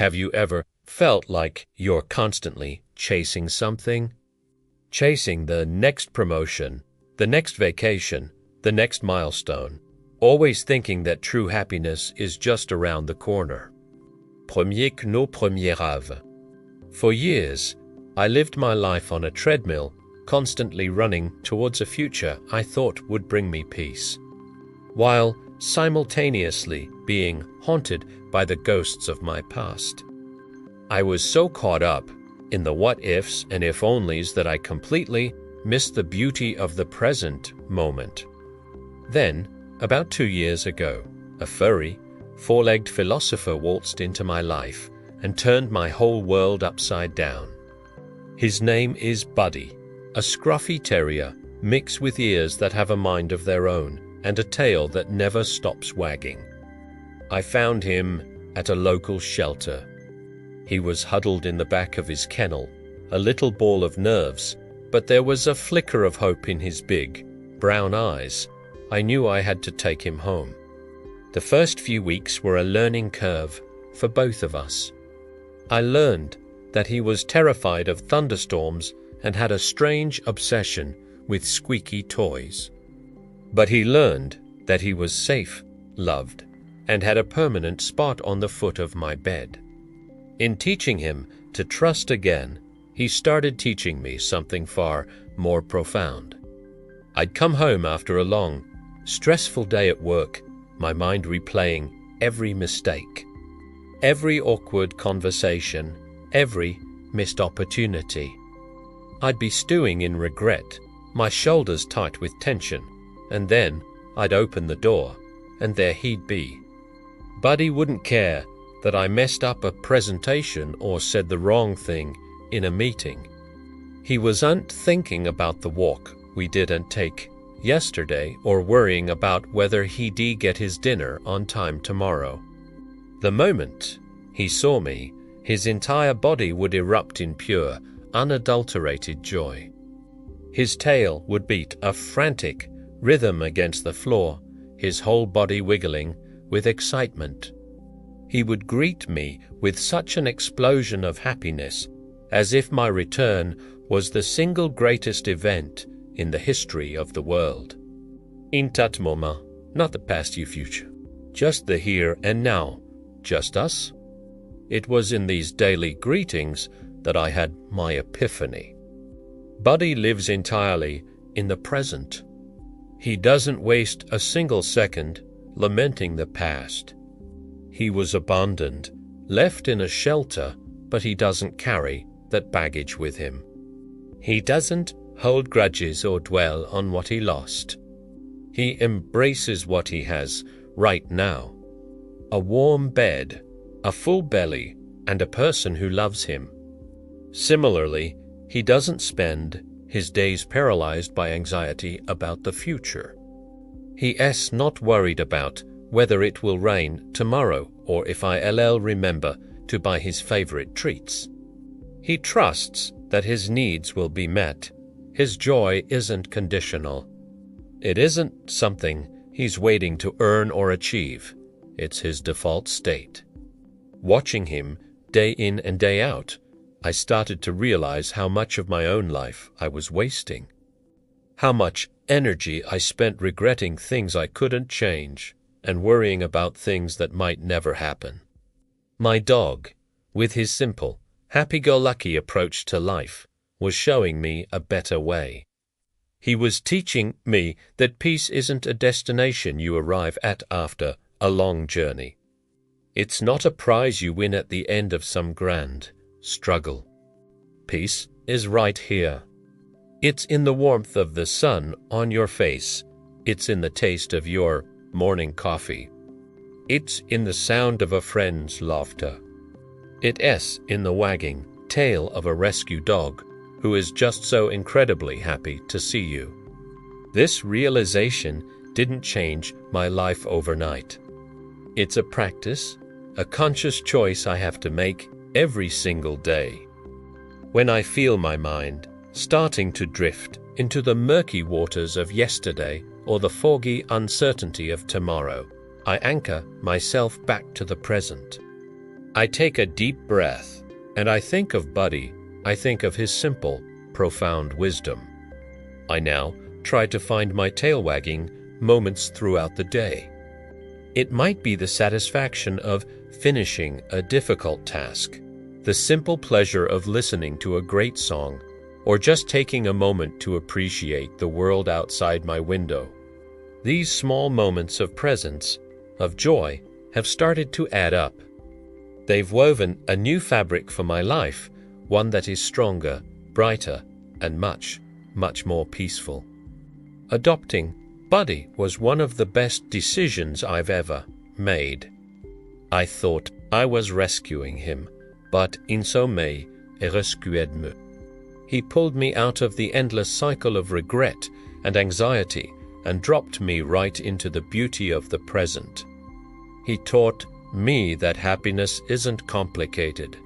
Have you ever felt like you're constantly chasing something? Chasing the next promotion, the next vacation, the next milestone, always thinking that true happiness is just around the corner. Premier que nos premiers rêves. For years, I lived my life on a treadmill, constantly running towards a future I thought would bring me peace, while simultaneously being haunted by the ghosts of my past. I was so caught up in the what-ifs and if-onlys that I completely missed the beauty of the present moment. Then, about 2 years ago, a furry, four-legged philosopher waltzed into my life and turned my whole world upside down. His name is Buddy, a scruffy terrier mixed with ears that have a mind of their own and a tail that never stops wagging. I found him at a local shelter. He was huddled in the back of his kennel, a little ball of nerves, but there was a flicker of hope in his big, brown eyes. I knew I had to take him home. The first few weeks were a learning curve for both of us. I learned that he was terrified of thunderstorms and had a strange obsession with squeaky toys. But he learned that he was safe, loved, and had a permanent spot on the foot of my bed. In teaching him to trust again, he started teaching me something far more profound. I'd come home after a long, stressful day at work, my mind replaying every mistake, every awkward conversation, every missed opportunity. I'd be stewing in regret, my shoulders tight with tension, and then I'd open the door, and there he'd be. Buddy wouldn't care that I messed up a presentation or said the wrong thing in a meeting. He wasn't thinking about the walk we didn't take yesterday or worrying about whether he'd get his dinner on time tomorrow. The moment he saw me, his entire body would erupt in pure, unadulterated joy. His tail would beat a frantic rhythm against the floor, his whole body wiggling with excitement. He would greet me with such an explosion of happiness, as if my return was the single greatest event in the history of the world. In that moment, not the past or future, just the here and now, just us. It was in these daily greetings that I had my epiphany. Buddy lives entirely in the present. He doesn't waste a single second lamenting the past. He was abandoned, left in a shelter, but he doesn't carry that baggage with him. He doesn't hold grudges or dwell on what he lost. He embraces what he has right now: a warm bed, a full belly, and a person who loves him. Similarly, he doesn't spend his days paralyzed by anxiety about the future. He is not worried about whether it will rain tomorrow or if I'll remember to buy his favorite treats. He trusts that his needs will be met. His joy isn't conditional. It isn't something he's waiting to earn or achieve. It's his default state. Watching him day in and day out, I started to realize how much of my own life I was wasting. How much energy I spent regretting things I couldn't change and worrying about things that might never happen. My dog, with his simple, happy-go-lucky approach to life, was showing me a better way. He was teaching me that peace isn't a destination you arrive at after a long journey. It's not a prize you win at the end of some grand struggle. Peace is right here. It's in the warmth of the sun on your face. It's in the taste of your morning coffee. It's in the sound of a friend's laughter. It is in the wagging tail of a rescue dog who is just so incredibly happy to see you. This realization didn't change my life overnight. It's a practice, a conscious choice I have to make every single day. When I feel my mind starting to drift into the murky waters of yesterday or the foggy uncertainty of tomorrow, I anchor myself back to the present. I take a deep breath, and I think of Buddy. I think of his simple, profound wisdom. I now try to find my tail-wagging moments throughout the day. It might be the satisfaction of finishing a difficult task, the simple pleasure of listening to a great song, or just taking a moment to appreciate the world outside my window. These small moments of presence, of joy, have started to add up. They've woven a new fabric for my life, one that is stronger, brighter, and much, much more peaceful. Adopting Buddy was one of the best decisions I've ever made. I thought I was rescuing him, but in sommeil et rescued-me. He pulled me out of the endless cycle of regret and anxiety and dropped me right into the beauty of the present. He taught me that happiness isn't complicated.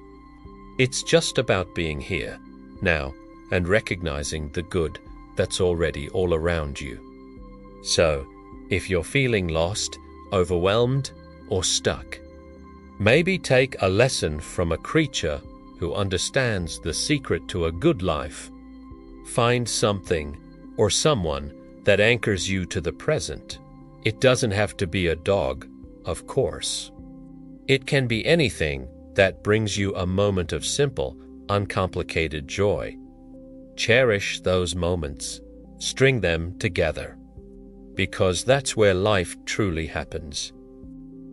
It's just about being here, now, and recognizing the good that's already all around you. So, if you're feeling lost, overwhelmed, or stuck, maybe take a lesson from a creature who understands the secret to a good life. Find something or someone that anchors you to the present. It doesn't have to be a dog, of course. It can be anything that brings you a moment of simple, uncomplicated joy. Cherish those moments. String them together. Because that's where life truly happens.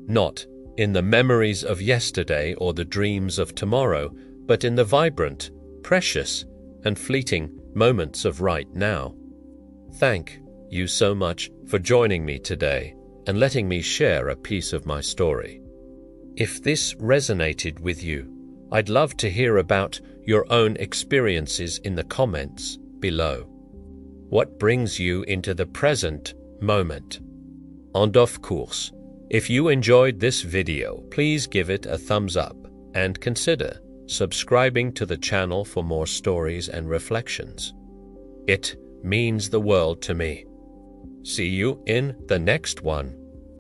Not in the memories of yesterday or the dreams of tomorrow, but in the vibrant, precious, and fleeting moments of right now. Thank you so much for joining me today and letting me share a piece of my story. If this resonated with you, I'd love to hear about your own experiences in the comments below. What brings you into the present moment? And of course, if you enjoyed this video, please give it a thumbs up and consider subscribing to the channel for more stories and reflections. It means the world to me. See you in the next one.